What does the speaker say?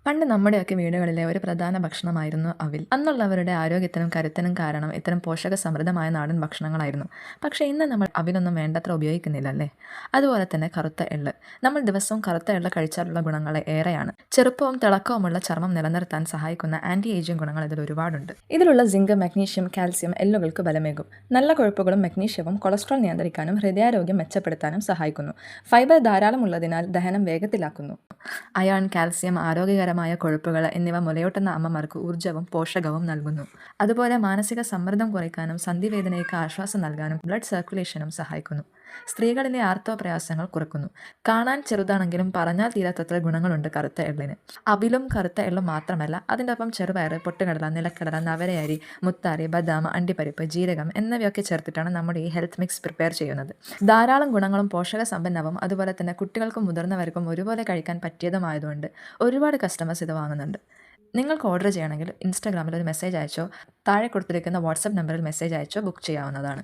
പണ്ട് നമ്മുടെയൊക്കെ വീടുകളിലെ ഒരു പ്രധാന ഭക്ഷണമായിരുന്നു അവിൽ. അന്നുള്ളവരുടെ ആരോഗ്യത്തിനും കരുത്തിനും കാരണം ഇത്തരം പോഷക സമൃദ്ധമായ നാടൻ ഭക്ഷണങ്ങളായിരുന്നു. പക്ഷേ ഇന്ന് നമ്മൾ അവിലൊന്നും വേണ്ടത്ര ഉപയോഗിക്കുന്നില്ല അല്ലേ? അതുപോലെ തന്നെ കറുത്ത എള്ള്. നമ്മൾ ദിവസവും കറുത്ത എള്ള് കഴിച്ചാലുള്ള ഗുണങ്ങൾ ഏറെയാണ്. ചെറുപ്പവും തിളക്കവുമുള്ള ചർമ്മം നിലനിർത്താൻ സഹായിക്കുന്ന ആന്റി ഏജിംഗ് ഗുണങ്ങൾ ഇതിൽ ഒരുപാടുണ്ട്. ഇതിലുള്ള സിങ്ക്, മഗ്നീഷ്യം, കാൽസ്യം എല്ലുകൾക്ക് ബലമേകും. നല്ല കൊഴുപ്പുകളും മഗ്നീഷ്യവും കൊളസ്ട്രോൾ നിയന്ത്രിക്കാനും ഹൃദയാരോഗ്യം മെച്ചപ്പെടുത്താനും സഹായിക്കുന്നു. ഫൈബർ ധാരാളം ഉള്ളതിനാൽ ദഹനം വേഗത്തിലാക്കുന്നു. അയൺ, കാൽസ്യം, ആരോഗ്യകരമായ കൊഴുപ്പുകൾ എന്നിവ മുലയൂട്ടുന്ന അമ്മമാർക്ക് ഊർജ്ജവും പോഷകവും നൽകുന്നു. അതുപോലെ മാനസിക സമ്മർദ്ദം കുറയ്ക്കാനും സന്ധിവേദനയ്ക്ക് ആശ്വാസം നൽകാനും ബ്ലഡ് സർക്കുലേഷനും സഹായിക്കുന്നു. സ്ത്രീകളിലെ ആർത്തവ പ്രയാസങ്ങൾ കുറയ്ക്കുന്നു. കാണാൻ ചെറുതാണെങ്കിലും പറഞ്ഞാൽ തീരാത്തത്ര ഗുണങ്ങളുണ്ട് കറുത്ത എള്ളിന്. അവിലും കറുത്ത എള്ളും മാത്രമല്ല, അതിൻ്റെ ഒപ്പം ചെറുപയർ, പൊട്ടുകടല, നിലക്കടല, നവരയരി, മുത്താരി, ബദാം, അണ്ടിപ്പരിപ്പ്, ജീരകം എന്നിവയൊക്കെ ചേർത്തിട്ടാണ് നമ്മുടെ ഈ ഹെൽത്ത് മിക്സ് പ്രിപ്പയർ ചെയ്യുന്നത്. ധാരാളം ഗുണങ്ങളും പോഷക സമ്പന്നവും അതുപോലെ തന്നെ കുട്ടികൾക്കും മുതിർന്നവർക്കും ഒരുപോലെ കഴിക്കാൻ പറ്റിയതുമായതുകൊണ്ട് ഒരുപാട് കസ്റ്റമേഴ്സ് ഇത് വാങ്ങുന്നുണ്ട്. നിങ്ങൾക്ക് ഓർഡർ ചെയ്യണമെങ്കിൽ ഇൻസ്റ്റാഗ്രാമിൽ ഒരു മെസ്സേജ് അയച്ചോ താഴെ കൊടുത്തിരിക്കുന്ന വാട്സപ്പ് നമ്പറിൽ മെസ്സേജ് അയച്ചോ ബുക്ക് ചെയ്യാവുന്നതാണ്.